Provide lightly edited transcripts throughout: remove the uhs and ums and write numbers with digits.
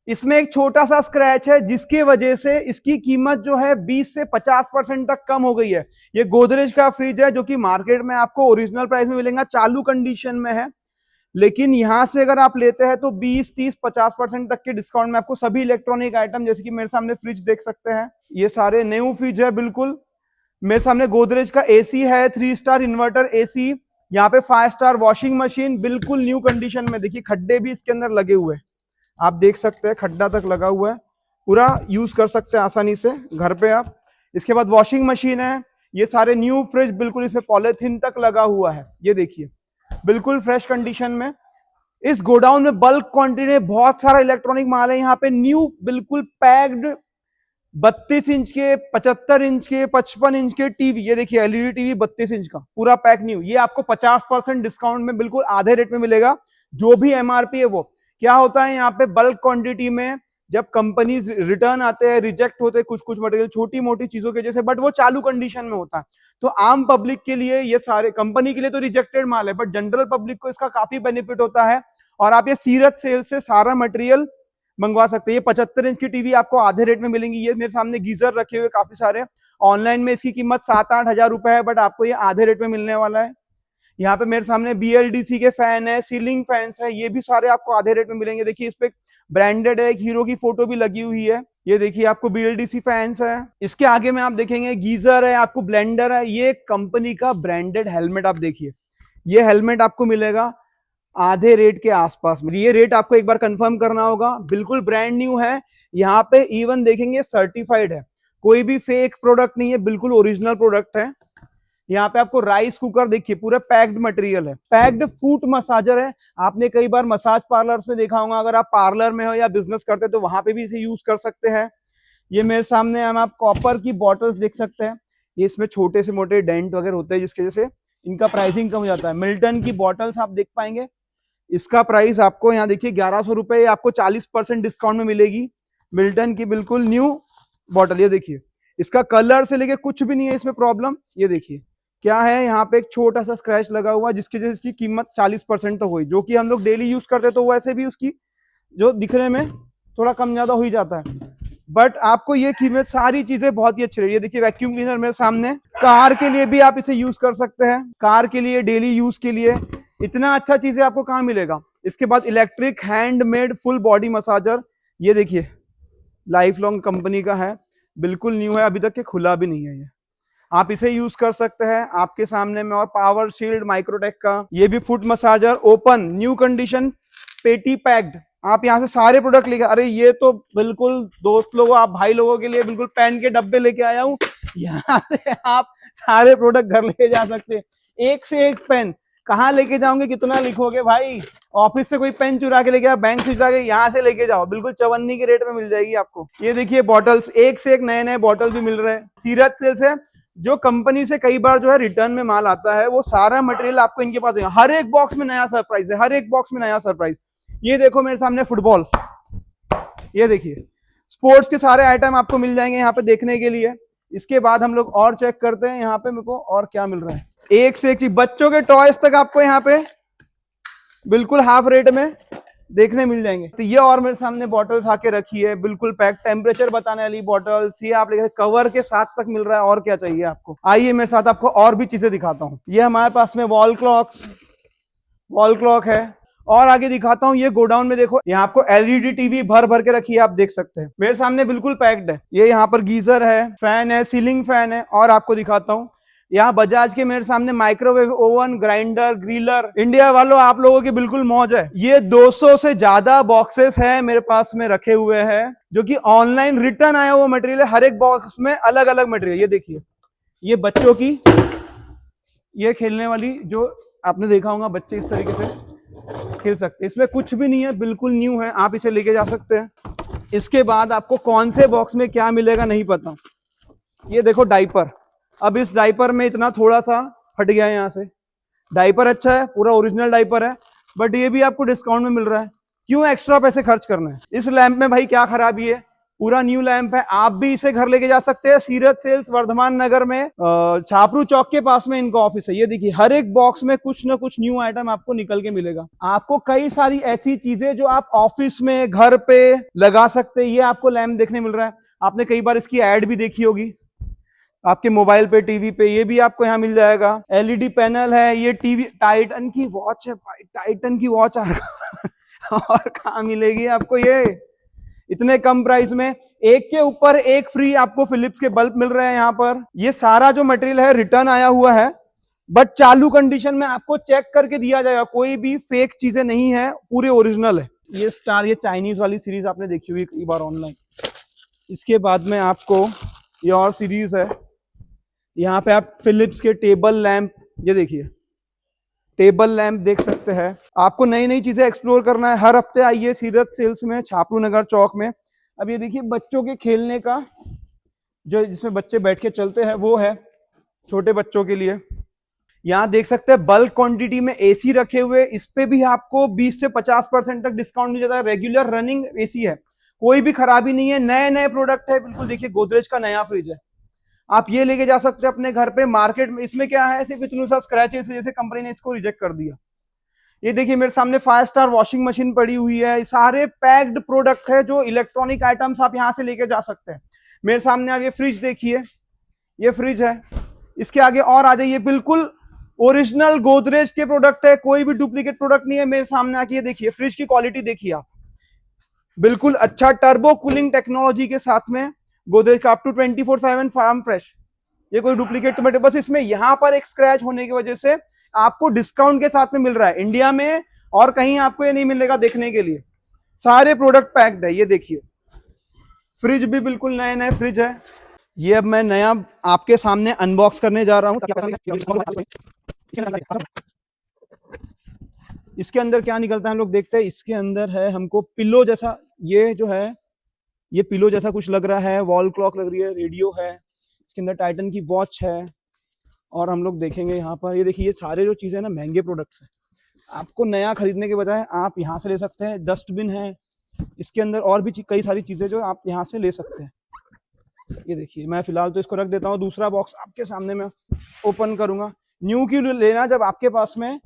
इसमें एक छोटा सा स्क्रैच है जिसकी वजह से इसकी कीमत जो है 20 से 50% तक कम हो गई है। ये गोदरेज का फ्रिज है जो कि मार्केट में आपको ओरिजिनल प्राइस में मिलेगा, चालू कंडीशन में है, लेकिन यहां से अगर आप लेते हैं तो 20, 30, 50% तक के डिस्काउंट में आपको सभी इलेक्ट्रॉनिक आइटम, जैसे कि मेरे सामने फ्रिज देख सकते हैं, ये सारे न्यू फ्रिज है बिल्कुल। मेरे सामने गोदरेज का एसी है, 3 स्टार इन्वर्टर एसी, यहाँ पे 5 स्टार वॉशिंग मशीन बिल्कुल न्यू कंडीशन में। देखिए खड्डे भी इसके अंदर लगे हुए हैं, आप देख सकते हैं खड्डा तक लगा हुआ है, पूरा यूज कर सकते हैं आसानी से घर पे आप। इसके बाद वॉशिंग मशीन है, ये सारे न्यू फ्रिज बिल्कुल, इसमें पॉलिथीन तक लगा हुआ है, ये देखिए बिल्कुल फ्रेश कंडीशन में। इस गोडाउन में बल्क क्वांटिटी में बहुत सारा इलेक्ट्रॉनिक माल है, यहाँ पे न्यू बिल्कुल पैक्ड 32 इंच के, 75 इंच के, 55 इंच के टीवी, ये देखिए एलईडी टीवी 32 इंच का पूरा पैक न्यू, ये आपको 50% डिस्काउंट में बिल्कुल आधे रेट में मिलेगा। जो भी एमआरपी है वो क्या होता है, यहाँ पे बल्क क्वांटिटी में जब कंपनीज रिटर्न आते हैं, रिजेक्ट होते हैं कुछ कुछ मटेरियल छोटी मोटी चीजों के जैसे, बट वो चालू कंडीशन में होता है, तो आम पब्लिक के लिए ये सारे, कंपनी के लिए तो रिजेक्टेड माल है बट जनरल पब्लिक को इसका काफी बेनिफिट होता है। और आप ये सीरत सेल से सारा मटेरियल मंगवा सकते हैं। ये 75 इंच की टीवी आपको आधे रेट में मिलेंगी। ये मेरे सामने गीजर रखे हुए काफी सारे, ऑनलाइन में इसकी कीमत 7-8 हजार रुपए है, बट आपको ये आधे रेट में मिलने वाला है। यहाँ पे मेरे सामने BLDC के फैन है, सीलिंग फैंस है, ये भी सारे आपको आधे रेट में मिलेंगे। देखिए इस पे ब्रांडेड है, एक हीरो की फोटो भी लगी हुई है, ये देखिए आपको BLDC फैंस है। इसके आगे में आप देखेंगे गीजर है, आपको ब्लेंडर है, ये कंपनी का ब्रांडेड हेलमेट आप देखिए, ये हेलमेट आपको मिलेगा आधे रेट के आसपास में। ये रेट आपको एक बार कंफर्म करना होगा, बिल्कुल ब्रांड न्यू है। यहाँ पे इवन देखेंगे सर्टिफाइड है, कोई भी फेक प्रोडक्ट नहीं है, बिल्कुल ओरिजिनल प्रोडक्ट है। यहाँ पे आपको राइस कुकर देखिए पूरा पैक्ड मटेरियल है, पैक्ड फूट मसाजर है। आपने कई बार मसाज पार्लर्स में देखा होगा, अगर आप पार्लर में हो या बिजनेस करते हो तो वहां पे भी इसे यूज कर सकते हैं। ये मेरे सामने हम आप कॉपर की बॉटल्स देख सकते हैं, ये इसमें छोटे से मोटे डेंट वगैरह होते हैं जिसकी वजह से इनका प्राइसिंग कम हो जाता है। मिल्टन की बॉटल्स आप देख पाएंगे, इसका प्राइस आपको यहाँ देखिए 1100 रुपए, आपको 40% डिस्काउंट में मिलेगी। मिल्टन की बिल्कुल न्यू बॉटल, ये देखिए इसका कलर से लेके कुछ भी नहीं है इसमें प्रॉब्लम। ये देखिए क्या है, यहाँ पे एक छोटा सा स्क्रैच लगा हुआ जिसकी वजह से इसकी कीमत 40% तो हुई, जो कि हम लोग डेली यूज करते तो वैसे भी उसकी जो दिखने में थोड़ा कम ज्यादा हो ही जाता है, बट आपको ये कीमत सारी चीजें बहुत ही अच्छी रही है। देखिए वैक्यूम क्लीनर मेरे सामने, कार के लिए भी आप इसे यूज कर सकते हैं, कार के लिए डेली यूज के लिए इतना अच्छा चीजें आपको कहाँ मिलेगा। इसके बाद electric handmade full body massager, ये देखिए लाइफ लॉन्ग कंपनी का है, बिल्कुल न्यू है, अभी तक के खुला भी नहीं है, ये आप इसे यूज कर सकते हैं आपके सामने में। और पावर शील्ड माइक्रोटेक का, ये भी foot massager open new condition पेटी पैक्ड, आप यहाँ से सारे प्रोडक्ट लेके, अरे ये तो बिल्कुल दोस्त लोगों, आप भाई लोगों के लिए बिल्कुल पेन के डब्बे लेके आया हूँ, यहाँ से आप सारे प्रोडक्ट घर लेके जा सकते हैं। एक से एक पेन, कहाँ लेके जाओगे, कितना लिखोगे भाई, ऑफिस से कोई पेन चुरा के लेके आओ, बैंक से चुरा के, यहाँ से लेके जाओ, बिल्कुल 54 के रेट में मिल जाएगी आपको। ये देखिए बॉटल्स, एक से एक नए नए बॉटल भी मिल रहे हैं। सीरत सेल से जो कंपनी से कई बार जो है रिटर्न में माल आता है, वो सारा मटेरियल आपको इनके पास है। हर एक बॉक्स में नया सरप्राइज है, हर एक बॉक्स में नया सरप्राइज। ये देखो मेरे सामने फुटबॉल, ये देखिए स्पोर्ट्स के सारे आइटम आपको मिल जाएंगे यहाँ पे देखने के लिए। इसके बाद हम लोग और चेक करते हैं यहाँ पे मेरे को और क्या मिल रहा है। एक से एक चीज, बच्चों के टॉयज तक आपको यहाँ पे बिल्कुल हाफ रेट में देखने मिल जाएंगे। तो ये और मेरे सामने बॉटल्स आके रखी है, बिल्कुल पैक, टेम्परेचर बताने वाली बॉटल्स, ये आप लेके कवर के साथ तक मिल रहा है। और क्या चाहिए आपको, आइए मेरे साथ आपको और भी चीजें दिखाता हूँ। ये हमारे पास में वॉल क्लॉक है, और आगे दिखाता हूँ। ये गोडाउन में देखो, यहाँ आपको एलईडी टीवी भर भर के रखी है, आप देख सकते हैं मेरे सामने बिल्कुल पैक्ड है। ये यहाँ पर गीजर है, फैन है, सीलिंग फैन है, और आपको दिखाता हूँ यहाँ बजाज के मेरे सामने microwave oven, grinder, griller. India वालों आप लोगों की बिल्कुल मौज है। ये 200 से ज्यादा बॉक्सेस है मेरे पास में रखे हुए हैं, जो कि ऑनलाइन रिटर्न आया हुआ मटेरियल है। हर एक बॉक्स में अलग अलग मटेरियल, ये देखिए ये बच्चों की ये खेलने वाली, जो आपने देखा होगा बच्चे इस तरीके से खेल सकते हैं, इसमें कुछ भी नहीं है, बिल्कुल न्यू है, आप इसे लेके जा सकते हैं। इसके बाद आपको कौन से बॉक्स में क्या मिलेगा नहीं पता। ये देखो डाइपर, अब इस डाइपर में इतना थोड़ा सा फट गया है, यहाँ से डाइपर अच्छा है, पूरा ओरिजिनल डाइपर है, बट ये भी आपको डिस्काउंट में मिल रहा है। क्यों एक्स्ट्रा पैसे खर्च करना है। इस लैंप में भाई क्या खराबी है, पूरा न्यू लैंप है, आप भी इसे घर लेके जा सकते हैं। सीरत सेल्स वर्धमान नगर में छापरू चौक के पास में इनका ऑफिस है। ये देखिए हर एक बॉक्स में कुछ ना कुछ न्यू आइटम आपको निकल के मिलेगा। आपको कई सारी ऐसी चीजें जो आप ऑफिस में घर पे लगा सकते हैं, ये आपको लैंप देखने मिल रहा है। आपने कई बार इसकी एड भी देखी होगी आपके मोबाइल पे, टीवी पे, ये भी आपको यहाँ मिल जाएगा। एलईडी पैनल है, ये टीवी, टाइटन की वॉच है भाई, टाइटन की वॉच और कहाँ मिलेगी आपको ये इतने कम प्राइस में। एक के ऊपर एक फ्री आपको फिलिप्स के बल्ब मिल रहे हैं यहाँ पर। ये सारा जो मटेरियल है रिटर्न आया हुआ है, बट चालू कंडीशन में आपको चेक करके दिया जाएगा, कोई भी फेक चीजें नहीं है, पूरे ओरिजिनल है। ये स्टार, ये चाइनीज वाली सीरीज आपने देखी हुई कई बार ऑनलाइन। इसके बाद में आपको ये और सीरीज है, यहाँ पे आप फिलिप्स के टेबल लैंप, ये देखिए टेबल लैंप देख सकते हैं। आपको नई नई चीजें एक्सप्लोर करना है, हर हफ्ते आइए सीरत सेल्स में छापरू नगर चौक में। अब ये देखिए बच्चों के खेलने का जो जिसमें बच्चे बैठ के चलते हैं वो है छोटे बच्चों के लिए। यहाँ देख सकते हैं बल्क क्वांटिटी में एसी रखे हुए, इस पे भी आपको 20 से 50% तक डिस्काउंट मिल जाता है। रेगुलर रनिंग एसी है, कोई भी खराबी नहीं है, नए नए प्रोडक्ट है बिल्कुल। देखिए गोदरेज का नया फ्रिज है, आप ये लेके जा सकते हैं अपने घर पे। मार्केट में इसमें क्या है, सिर्फ इतना सा स्क्रैच है, इस वजह से कंपनी ने इसको रिजेक्ट कर दिया। ये देखिए मेरे सामने 5 स्टार वॉशिंग मशीन पड़ी हुई है, सारे पैक्ड प्रोडक्ट है जो इलेक्ट्रॉनिक आइटम्स आप यहाँ से लेके जा सकते हैं। मेरे सामने आप ये फ्रिज देखिए, ये फ्रिज है, इसके आगे और आ जाइए, बिल्कुल ओरिजिनल गोदरेज के प्रोडक्ट है, कोई भी डुप्लीकेट प्रोडक्ट नहीं है। मेरे सामने आके ये देखिए फ्रिज की क्वालिटी देखिए आप, बिल्कुल अच्छा टर्बो कूलिंग टेक्नोलॉजी के साथ में गोदरेज का अप टू 24/7 फार्म फ्रेश। ये कोई डुप्लीकेट तो बस इसमें यहाँ पर एक स्क्रैच होने की वजह से आपको डिस्काउंट के साथ में मिल रहा है। इंडिया में और कहीं आपको ये नहीं मिलेगा देखने के लिए। सारे प्रोडक्ट पैक्ड है। ये देखिए फ्रिज भी बिल्कुल नए नए फ्रिज है। ये अब मैं नया आपके सामने अनबॉक्स करने जा रहा हूं। इसके अंदर क्या निकलता है हम लोग देखते हैं। इसके अंदर है हमको पिलो जैसा, ये जो है ये पिलो जैसा कुछ लग रहा है, वॉल क्लॉक लग रही है, रेडियो है, इसके अंदर टाइटन की वॉच है। और हम लोग देखेंगे यहाँ पर, ये देखिए ये सारे जो चीजें ना महंगे प्रोडक्ट्स हैं, आपको नया खरीदने के बजाय आप यहाँ से ले सकते हैं। डस्टबिन है, इसके अंदर और भी कई सारी चीजें जो आप यहाँ से ले सकते हैं। ये देखिए मैं फिलहाल तो इसको रख देता हूँ, दूसरा बॉक्स आपके सामने में ओपन करूंगा। न्यू की लेना जब आपके पास में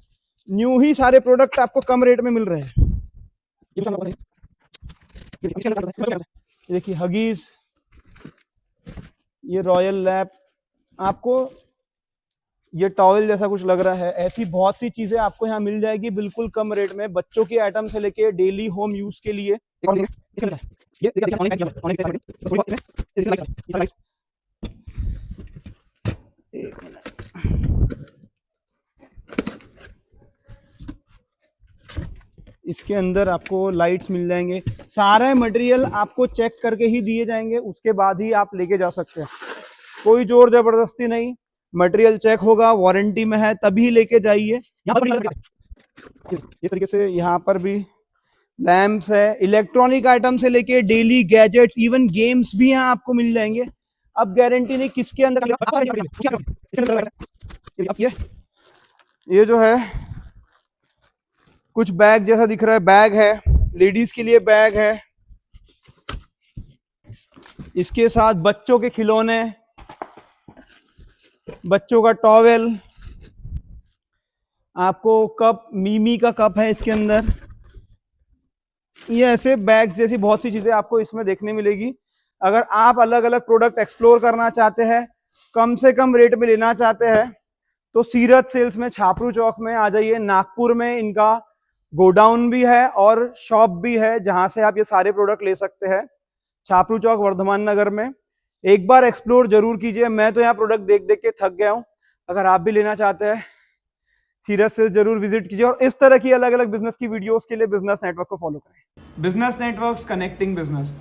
न्यू ही सारे प्रोडक्ट आपको कम रेट में मिल रहे हैं। देखिए हगीज, ये रॉयल लैप, आपको ये टॉवल जैसा कुछ लग रहा है। ऐसी बहुत सी चीजें आपको यहाँ मिल जाएगी बिल्कुल कम रेट में, बच्चों के आइटम से लेके डेली होम यूज के लिए। इसके अंदर आपको लाइट्स मिल जाएंगे, सारे मटेरियल आपको चेक करके ही दिए जाएंगे, उसके बाद ही आप लेके जा सकते हैं। कोई जोर जबरदस्ती नहीं, मटेरियल चेक होगा, वारंटी में है तभी लेके जाइए। इस तरीके से यहाँ पर भी लैंप्स है, इलेक्ट्रॉनिक आइटम से लेके डेली गैजेट्स, इवन गेम्स भी यहाँ आपको मिल जाएंगे। अब गारंटी नहीं किसके अंदर। ये जो है कुछ बैग जैसा दिख रहा है, बैग है, लेडीज के लिए बैग है, इसके साथ बच्चों के खिलौने, बच्चों का टॉवेल, आपको कप, मीमी का कप है इसके अंदर। ये ऐसे बैग्स जैसी बहुत सी चीजें आपको इसमें देखने मिलेगी। अगर आप अलग अलग प्रोडक्ट एक्सप्लोर करना चाहते हैं, कम से कम रेट में लेना चाहते हैं, तो सीरत सेल्स में छापरू चौक में आ जाइए। नागपुर में इनका गोडाउन भी है और शॉप भी है जहां से आप ये सारे प्रोडक्ट ले सकते हैं। छापरू चौक वर्धमान नगर में एक बार एक्सप्लोर जरूर कीजिए। मैं तो यहाँ प्रोडक्ट देख देख के थक गया हूँ। अगर आप भी लेना चाहते हैं सीरत सेल्स जरूर विजिट कीजिए, और इस तरह की अलग अलग बिजनेस की वीडियोस के लिए बिजनेस नेटवर्क को फॉलो करें। Business networks, connecting business.